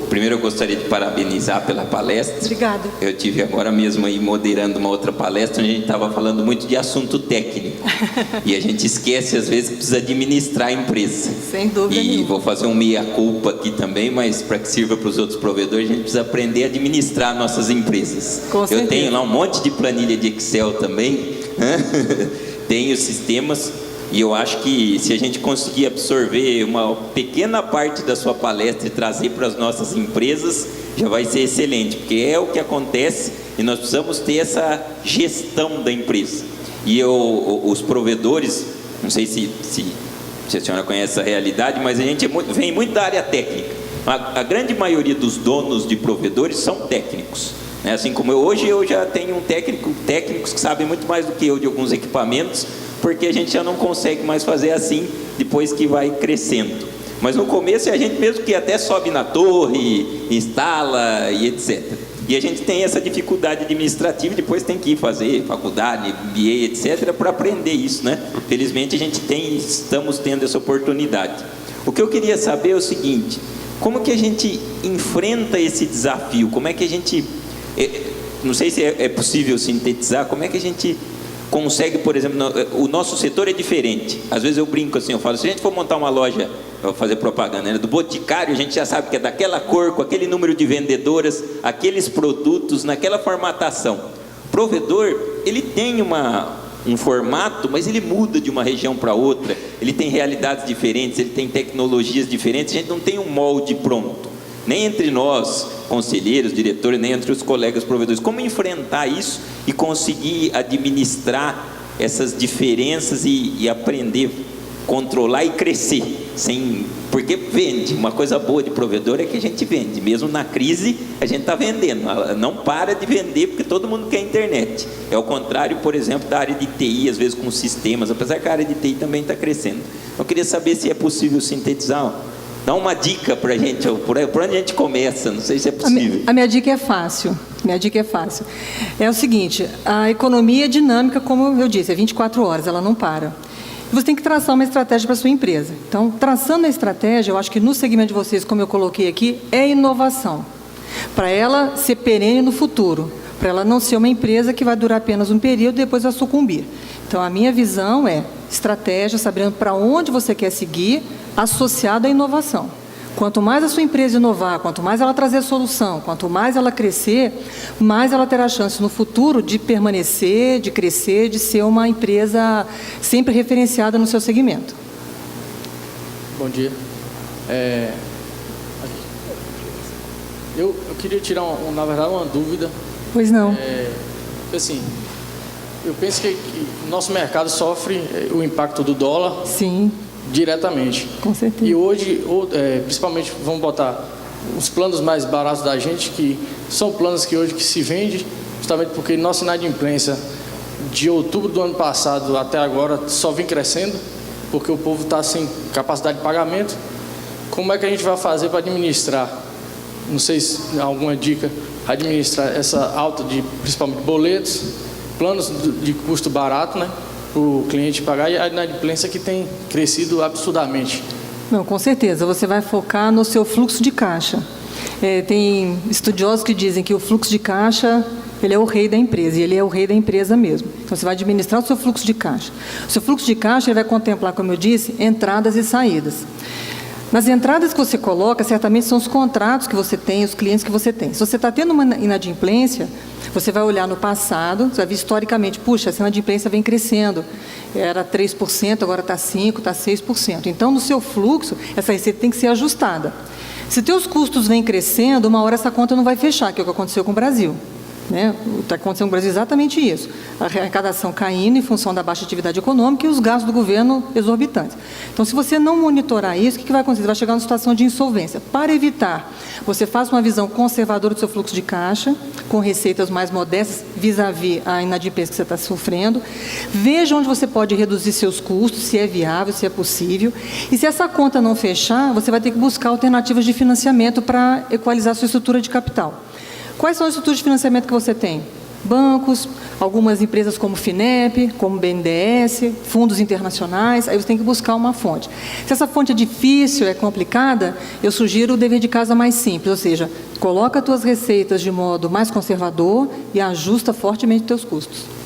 Primeiro eu gostaria de parabenizar pela palestra. Obrigada. Eu tive agora mesmo aí moderando uma outra palestra onde a gente estava falando muito de assunto técnico. E a gente esquece às vezes que precisa administrar a empresa. Sem dúvida nenhuma. E vou fazer um meia-culpa aqui também, mas para que sirva para os outros provedores, a gente precisa aprender a administrar nossas empresas. Com certeza. Eu tenho lá um monte de planilha de Excel também, tenho sistemas. E eu acho que se a gente conseguir absorver uma pequena parte da sua palestra e trazer para as nossas empresas, já vai ser excelente, porque é o que acontece e nós precisamos ter essa gestão da empresa. E os provedores, não sei se a senhora conhece essa realidade, mas a gente vem muito da área técnica. A grande maioria dos donos de provedores são técnicos. Assim como hoje eu já tenho técnicos que sabem muito mais do que eu de alguns equipamentos, porque a gente já não consegue mais fazer assim depois que vai crescendo. Mas no começo é a gente mesmo que até sobe na torre, instala e etc. E a gente tem essa dificuldade administrativa, depois tem que ir fazer faculdade, MBA, etc, para aprender isso, né? Felizmente a gente estamos tendo essa oportunidade. O que eu queria saber é o seguinte: como que a gente enfrenta esse desafio? Como é que a gente, não sei se é possível sintetizar, como é que a gente consegue, por exemplo, o nosso setor é diferente. Às vezes eu brinco assim, eu falo, se a gente for montar uma loja, eu vou fazer propaganda, né, do Boticário, a gente já sabe que é daquela cor, com aquele número de vendedoras, aqueles produtos, naquela formatação. O provedor, ele tem um formato, mas ele muda de uma região para outra, ele tem realidades diferentes, ele tem tecnologias diferentes, a gente não tem um molde pronto. Nem entre nós, conselheiros, diretores, nem entre os colegas provedores. Como enfrentar isso e conseguir administrar essas diferenças e aprender a controlar e crescer? Porque vende. Uma coisa boa de provedor é que a gente vende. Mesmo na crise, a gente está vendendo. Não para de vender porque todo mundo quer internet. É o contrário, por exemplo, da área de TI, às vezes com sistemas, apesar que a área de TI também está crescendo. Eu queria saber se é possível sintetizar. Dá uma dica para a gente, por onde a gente começa, não sei se é possível. A minha dica é fácil, É o seguinte, a economia é dinâmica, como eu disse, é 24 horas, ela não para. Você tem que traçar uma estratégia para a sua empresa. Então, traçando a estratégia, eu acho que no segmento de vocês, como eu coloquei aqui, é inovação. Para ela ser perene no futuro, para ela não ser uma empresa que vai durar apenas um período e depois vai sucumbir. Então, a minha visão é estratégia, sabendo para onde você quer seguir, associado à inovação. Quanto mais a sua empresa inovar, quanto mais ela trazer solução, quanto mais ela crescer, mais ela terá chance no futuro de permanecer, de crescer, de ser uma empresa sempre referenciada no seu segmento. Bom dia. Eu queria tirar, na verdade, uma dúvida. Pois não. Assim, eu penso que o nosso mercado sofre o impacto do dólar. Sim. Diretamente. Com certeza. E hoje, principalmente, vamos botar os planos mais baratos da gente, que são planos que hoje que se vende, justamente porque nossa inadimplência de outubro do ano passado até agora só vem crescendo, porque o povo está sem capacidade de pagamento. Como é que a gente vai fazer para administrar? Não sei se alguma dica, administrar essa alta de, principalmente, boletos, planos de custo barato, né? Para o cliente pagar, e a inadimplência que tem crescido absurdamente. Não, com certeza, você vai focar no seu fluxo de caixa. Tem estudiosos que dizem que o fluxo de caixa, ele é o rei da empresa, e ele é o rei da empresa mesmo. Então, você vai administrar o seu fluxo de caixa. O seu fluxo de caixa, ele vai contemplar, como eu disse, entradas e saídas. Nas entradas que você coloca, certamente são os contratos que você tem, os clientes que você tem. Se você está tendo uma inadimplência, você vai olhar no passado, você vai ver historicamente, puxa, essa inadimplência vem crescendo, era 3%, agora está 5%, está 6%. Então, no seu fluxo, essa receita tem que ser ajustada. Se teus custos vêm crescendo, uma hora essa conta não vai fechar, que é o que aconteceu com o Brasil. Está acontecendo no Brasil exatamente isso. A arrecadação caindo em função da baixa atividade econômica e os gastos do governo exorbitantes. Então, se você não monitorar isso, o que vai acontecer? Você vai chegar numa situação de insolvência. Para evitar, você faz uma visão conservadora do seu fluxo de caixa, com receitas mais modestas, vis-à-vis a inadimplência que você está sofrendo. Veja onde você pode reduzir seus custos, se é viável, se é possível. E se essa conta não fechar, você vai ter que buscar alternativas de financiamento para equalizar a sua estrutura de capital. Quais são as estruturas de financiamento que você tem? bancos, algumas empresas como Finep, como BNDES, fundos internacionais, aí você tem que buscar uma fonte. Se essa fonte é difícil, é complicada, eu sugiro o dever de casa mais simples, ou seja, coloca as tuas receitas de modo mais conservador e ajusta fortemente os teus custos.